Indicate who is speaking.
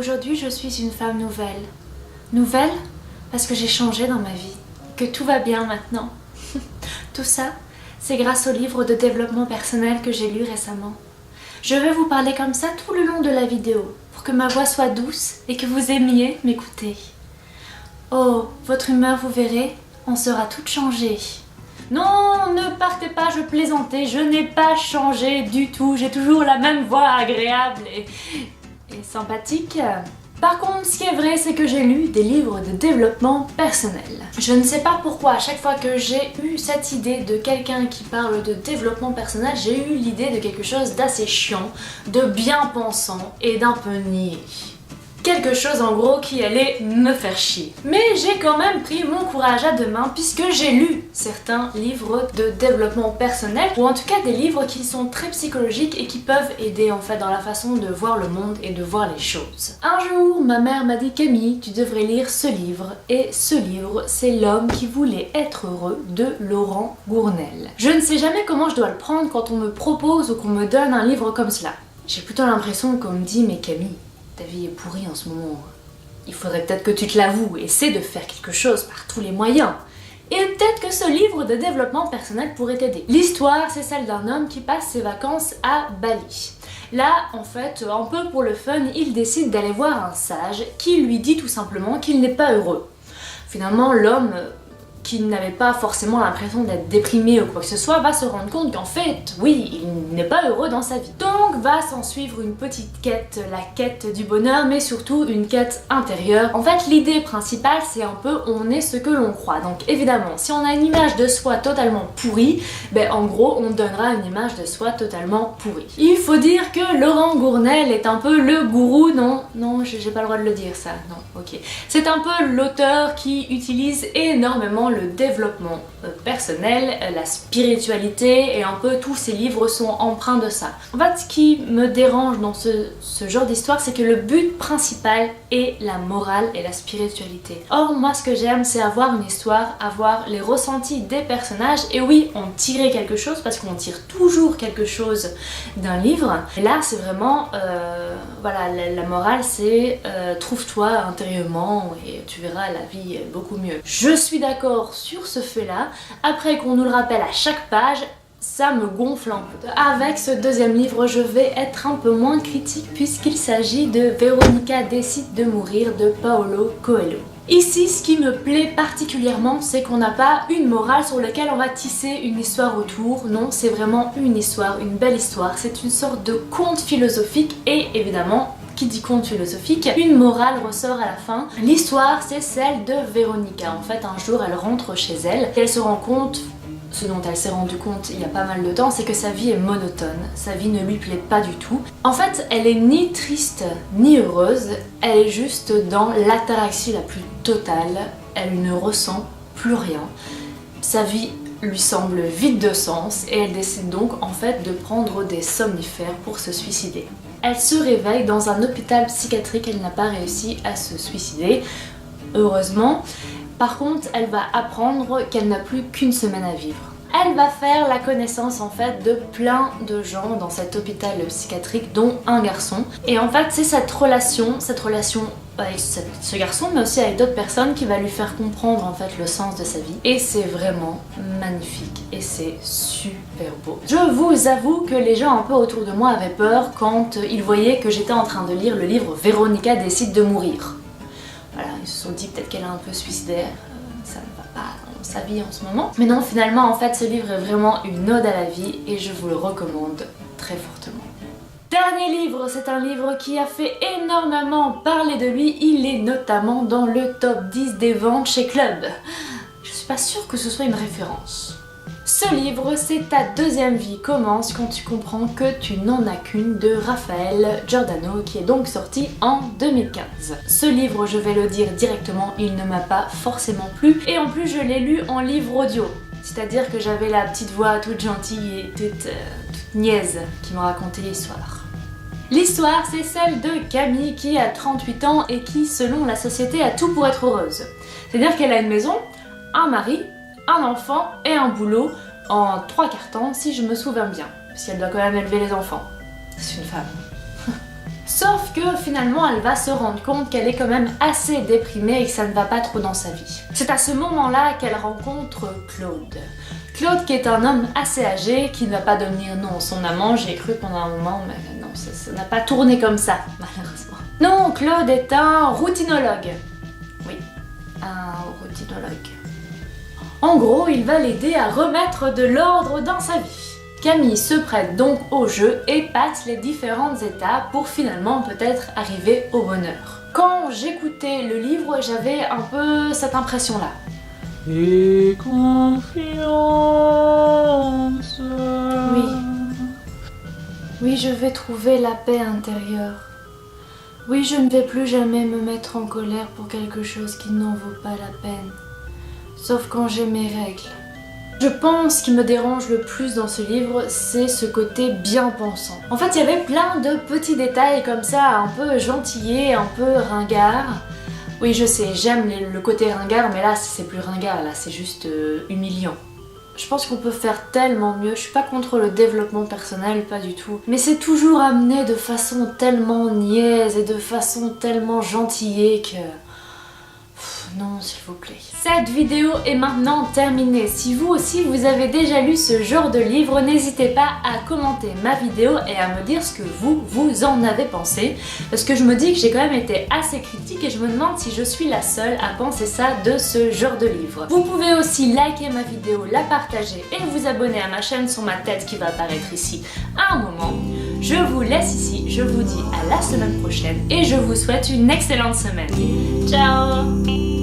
Speaker 1: Aujourd'hui, je suis une femme nouvelle. Nouvelle parce que j'ai changé dans ma vie, que tout va bien maintenant. Tout ça, c'est grâce au livre de développement personnel que j'ai lu récemment. Je vais vous parler comme ça tout le long de la vidéo, pour que ma voix soit douce et que vous aimiez m'écouter. Oh, votre humeur, vous verrez, on sera toutes changées. Non, ne partez pas, je plaisantais, je n'ai pas changé du tout, j'ai toujours la même voix agréable et sympathique. Par contre, ce qui est vrai, c'est que j'ai lu des livres de développement personnel. Je ne sais pas pourquoi, à chaque fois que j'ai eu cette idée de quelqu'un qui parle de développement personnel, j'ai eu l'idée de quelque chose d'assez chiant, de bien pensant et d'un peu niais. Quelque chose en gros qui allait me faire chier. Mais j'ai quand même pris mon courage à deux mains puisque j'ai lu certains livres de développement personnel, ou en tout cas des livres qui sont très psychologiques et qui peuvent aider en fait dans la façon de voir le monde et de voir les choses. Un jour, ma mère m'a dit: Camille, tu devrais lire ce livre, et ce livre, c'est L'homme qui voulait être heureux de Laurent Gournelle. Je ne sais jamais comment je dois le prendre quand on me propose ou qu'on me donne un livre comme cela. J'ai plutôt l'impression qu'on me dit: mais Camille, ta vie est pourrie en ce moment. Il faudrait peut-être que tu te l'avoues, essaie de faire quelque chose par tous les moyens. Et peut-être que ce livre de développement personnel pourrait t'aider. L'histoire, c'est celle d'un homme qui passe ses vacances à Bali. Là, en fait, un peu pour le fun, il décide d'aller voir un sage qui lui dit tout simplement qu'il n'est pas heureux. Finalement, l'homme, qui n'avait pas forcément l'impression d'être déprimé ou quoi que ce soit, va se rendre compte qu'en fait, oui, il n'est pas heureux dans sa vie. Donc va s'en suivre une petite quête, la quête du bonheur, mais surtout une quête intérieure. En fait, l'idée principale, c'est un peu on est ce que l'on croit. Donc évidemment, si on a une image de soi totalement pourrie, ben en gros, on donnera une image de soi totalement pourrie. Il faut dire que Laurent Gournelle est un peu le gourou, non, j'ai pas le droit de le dire ça, non, ok. C'est un peu l'auteur qui utilise énormément le développement personnel, la spiritualité, et un peu tous ces livres sont empreints de ça. En fait, ce qui me dérange dans ce genre d'histoire, c'est que le but principal est la morale et la spiritualité. Or, moi, ce que j'aime, c'est avoir une histoire, avoir les ressentis des personnages, et oui, en tirer quelque chose, parce qu'on tire toujours quelque chose d'un livre. Et là, c'est vraiment, voilà, la morale, c'est trouve-toi intérieurement et tu verras la vie beaucoup mieux. Je suis d'accord sur ce fait-là. Après qu'on nous le rappelle à chaque page, ça me gonfle un peu. Avec ce deuxième livre, je vais être un peu moins critique puisqu'il s'agit de Véronica décide de mourir de Paulo Coelho. Ici, ce qui me plaît particulièrement, c'est qu'on n'a pas une morale sur laquelle on va tisser une histoire autour. Non, c'est vraiment une histoire, une belle histoire. C'est une sorte de conte philosophique et évidemment, qui dit conte philosophique, une morale ressort à la fin. L'histoire, c'est celle de Véronica. En fait, un jour, elle rentre chez elle et elle se rend compte, ce dont elle s'est rendu compte il y a pas mal de temps, c'est que sa vie est monotone, sa vie ne lui plaît pas du tout. En fait, elle est ni triste ni heureuse, elle est juste dans l'ataraxie la plus totale, elle ne ressent plus rien. Sa vie lui semble vide de sens et elle décide donc en fait de prendre des somnifères pour se suicider. Elle se réveille dans un hôpital psychiatrique, elle n'a pas réussi à se suicider, heureusement. Par contre, elle va apprendre qu'elle n'a plus qu'une semaine à vivre. Elle va faire la connaissance en fait de plein de gens dans cet hôpital psychiatrique, dont un garçon. Et en fait, c'est cette relation avec ce garçon, mais aussi avec d'autres personnes, qui va lui faire comprendre en fait le sens de sa vie. Et c'est vraiment magnifique et c'est super beau. Je vous avoue que les gens un peu autour de moi avaient peur quand ils voyaient que j'étais en train de lire le livre Véronica décide de mourir. Voilà, ils se sont dit peut-être qu'elle est un peu suicidaire, ça ne va pas dans sa vie en ce moment. Mais non, finalement, en fait, ce livre est vraiment une ode à la vie et je vous le recommande très fortement. Dernier livre, c'est un livre qui a fait énormément parler de lui, il est notamment dans le top 10 des ventes chez Club. Je suis pas sûre que ce soit une référence. Ce livre, c'est Ta deuxième vie commence quand tu comprends que tu n'en as qu'une, de Raphaël Giordano, qui est donc sorti en 2015. Ce livre, je vais le dire directement, il ne m'a pas forcément plu, et en plus je l'ai lu en livre audio. C'est-à-dire que j'avais la petite voix toute gentille et toute niaise qui me racontait l'histoire. L'histoire, c'est celle de Camille qui a 38 ans et qui, selon la société, a tout pour être heureuse. C'est-à-dire qu'elle a une maison, un mari, un enfant et un boulot en 3/4 temps, si je me souviens bien. Parce qu'elle doit quand même élever les enfants. C'est une femme. Sauf que finalement elle va se rendre compte qu'elle est quand même assez déprimée et que ça ne va pas trop dans sa vie. C'est à ce moment-là qu'elle rencontre Claude. Claude qui est un homme assez âgé, qui ne va pas devenir non son amant, j'ai cru pendant un moment, mais non, ça n'a pas tourné comme ça, malheureusement. Non, Claude est un routinologue. Oui, un routinologue. En gros, il va l'aider à remettre de l'ordre dans sa vie. Camille se prête donc au jeu et passe les différentes étapes pour finalement peut-être arriver au bonheur. Quand j'écoutais le livre, j'avais un peu cette impression-là.
Speaker 2: Et confiance.
Speaker 1: Oui. Oui, je vais trouver la paix intérieure. Oui, je ne vais plus jamais me mettre en colère pour quelque chose qui n'en vaut pas la peine. Sauf quand j'ai mes règles. Je pense ce qui me dérange le plus dans ce livre, c'est ce côté bien pensant. En fait, il y avait plein de petits détails comme ça, un peu gentillés, un peu ringards. Oui, je sais, j'aime le côté ringard, mais là, c'est plus ringard, là, c'est juste humiliant. Je pense qu'on peut faire tellement mieux, je suis pas contre le développement personnel, pas du tout. Mais c'est toujours amené de façon tellement niaise et de façon tellement gentillée que... non, s'il vous plaît. Cette vidéo est maintenant terminée. Si vous aussi vous avez déjà lu ce genre de livre, n'hésitez pas à commenter ma vidéo et à me dire ce que vous en avez pensé. Parce que je me dis que j'ai quand même été assez critique et je me demande si je suis la seule à penser ça de ce genre de livre. Vous pouvez aussi liker ma vidéo, la partager et vous abonner à ma chaîne sur ma tête qui va apparaître ici à un moment. Je vous laisse ici, je vous dis à la semaine prochaine et je vous souhaite une excellente semaine. Ciao!